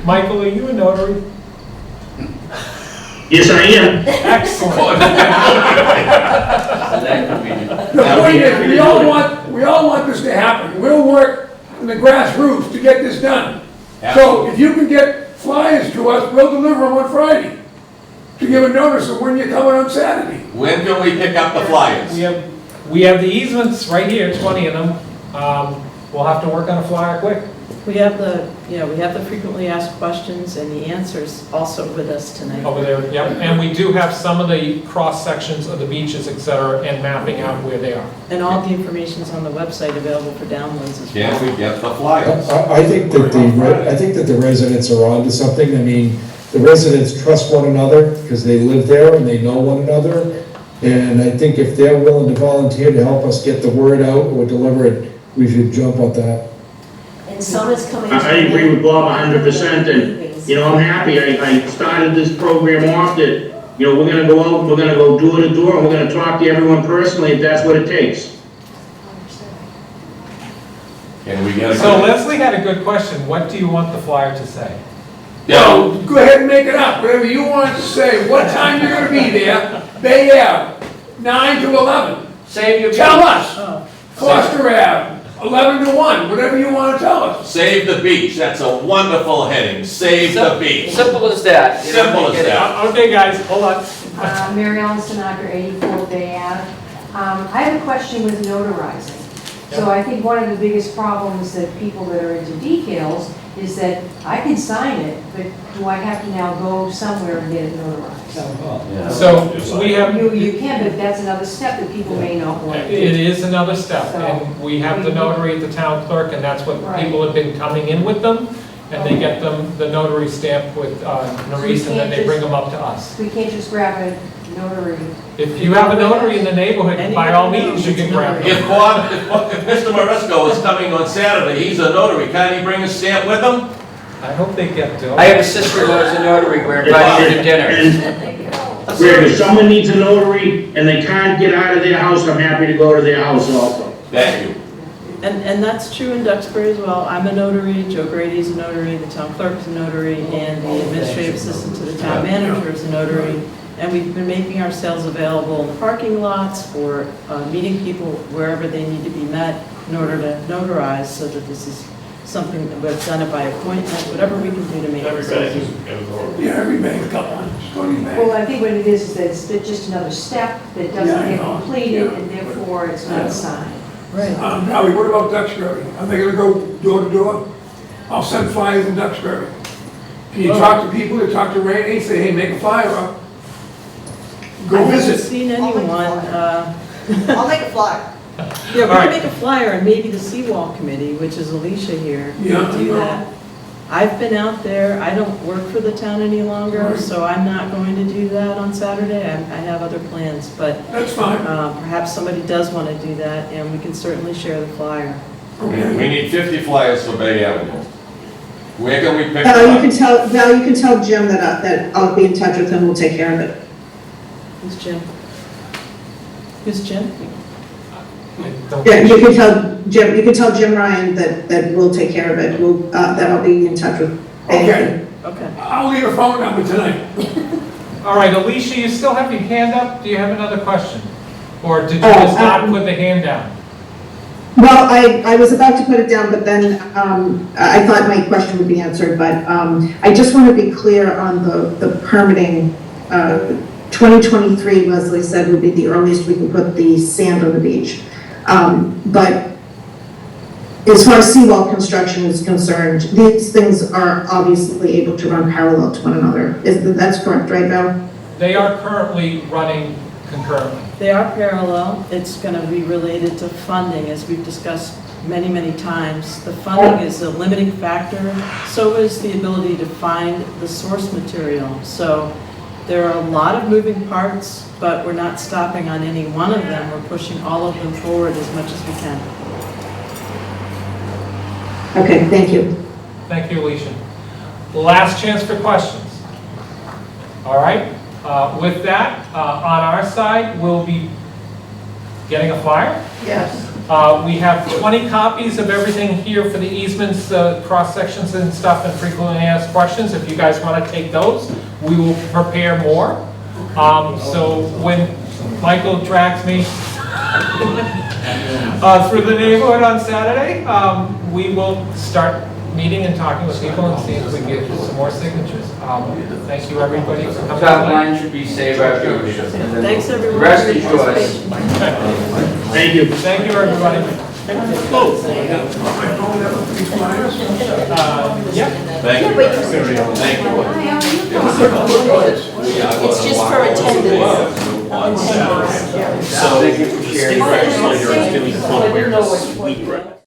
Michael, are you a notary? Yes, I am. Excellent. The point is, we all want this to happen. We'll work in the grassroots to get this done. So if you can get flyers to us, we'll deliver them on Friday to give a notice of when you're coming on Saturday. When can we pick up the flyers? We have the easements right here, 20 of them. We'll have to work on a flyer quick. We have the frequently asked questions and the answers also with us tonight. Over there, yep. And we do have some of the cross sections of the beaches, et cetera, and mapping out where they are. And all the information is on the website available for downloads as well. Can we get the flyers? I think that the residents are onto something. I mean, the residents trust one another because they live there and they know one another. And I think if they're willing to volunteer to help us get the word out or deliver it, we should jump on that. And summer's coming. I agree with Bob 100%, and, you know, I'm happy. I started this program off that, you know, we're gonna go out, and we're gonna go door to door, and we're gonna talk to everyone personally if that's what it takes. Can we get So Leslie had a good question. What do you want the flyer to say? Well, go ahead and make it up, whatever you want it to say, what time you're gonna be there, Bay Ave, 9 to 11. Save your. Tell us, Foster Ave, 11 to 1, whatever you wanna tell us. Save the beach, that's a wonderful heading, save the beach. Simple as that. You know, Simple as get it. that. Okay, guys, hold on. Mary Ellen Stonaker, 84 Bay Ave. I have a question with notarizing. So I think one of the biggest problems that people that are into decals is that I can sign it, but do I have to now go somewhere and get it notarized? So we have, You can, but that's another step that people may not want to do. it is another step, and we have the notary at the town clerk, and that's what Right. people have been coming in with them. and they get them, the notary stamp with Nourish, and then they bring them up to us. We can't just grab a notary. If you have a notary in the neighborhood, by all means, you can grab If them. if Mr. Moresco is coming on Saturday, he's a notary, can't he bring a stamp with him? I hope they get to. I have a sister-in-law who's a notary, we're invited to dinner. And Greg, if someone needs a notary and they can't get out of their house, I'm happy to go to their house also. Thank you. And that's true in Duxbury as well. I'm a notary, Joe Grady's a notary, the town clerk is a notary, and the administrative assistant to the town manager is a notary. And we've been making ourselves available in the parking lots for meeting people wherever they need to be met in order to notarize, so that this is something that's done by appointment, whatever we can do to make it easy. Yeah, every bank, a couple, Stony Well, Bank. I think what it is that it's just another step that Yeah, I doesn't get know. completed, Yeah. and therefore it's not signed. Right. Valerie, what about Duxbury? Are they gonna go door to door? I'll send flyers in Duxbury. Can you talk to people, you talk to Randy, say, hey, make a flyer up? Go I haven't visit. seen anyone, I'll make a flyer. yeah, we All right. can make a flyer, and maybe the seawall committee, which is Alicia here, Yeah, can do I know. that. I've been out there, I don't work for the town any longer, Right. so I'm not going to do that on Saturday. I have other plans, but That's fine. perhaps somebody does want to do that, and we can certainly share the flyer. Okay. We need 50 flyers for Bay Avenue. Where can we pick You them can up? tell, Val, you can tell Jim that I'll be in touch with him, we'll take care of it. Who's Jim? Who's Jim? Don't- Yeah, you can tell Jim Ryan that we'll take care of it, that I'll be in touch with. Okay, Okay. I'll leave a phone number tonight. All right, Alicia, you still have your hand up? Do you have another question? Or did you Oh, just not put the hand down? Well, I was about to put it down, but then I thought my question would be answered, but I just want to be clear on the permitting. 2023, Leslie said, would be the earliest we can put the sand on the beach. But as far as seawall construction is concerned, these things are obviously able to run parallel to one another. That's correct, right, Val? They are currently running concurrently. They are parallel. It's going to be related to funding, as we've discussed many, many times. The funding is a limiting factor. So is the ability to find the source material. So there are a lot of moving parts, but we're not stopping on any one of them. We're pushing all of them forward as much as we can. Okay, thank you. Thank you, Alicia. Last chance for questions. All right, with that, on our side, we'll be getting a flyer. Yes. We have 20 copies of everything here for the easements, cross-sections and stuff, and frequently asked questions. If you guys want to take those, we will prepare more. So when Michael drags me through the neighborhood on Saturday, we will start meeting and talking with people and see if we can get some more signatures. Thank you, everybody, for coming. Top line should be save our viewership. and then Thanks, everyone. The rest for is your yours. participation. Thank you. Thank you, everybody. My phone number, these flyers. Yep. Thank you. Thank you. Hi, how are you? It's just for attendance. So, Thank you for sharing. Steve, actually, you're doing the phone awareness week, right?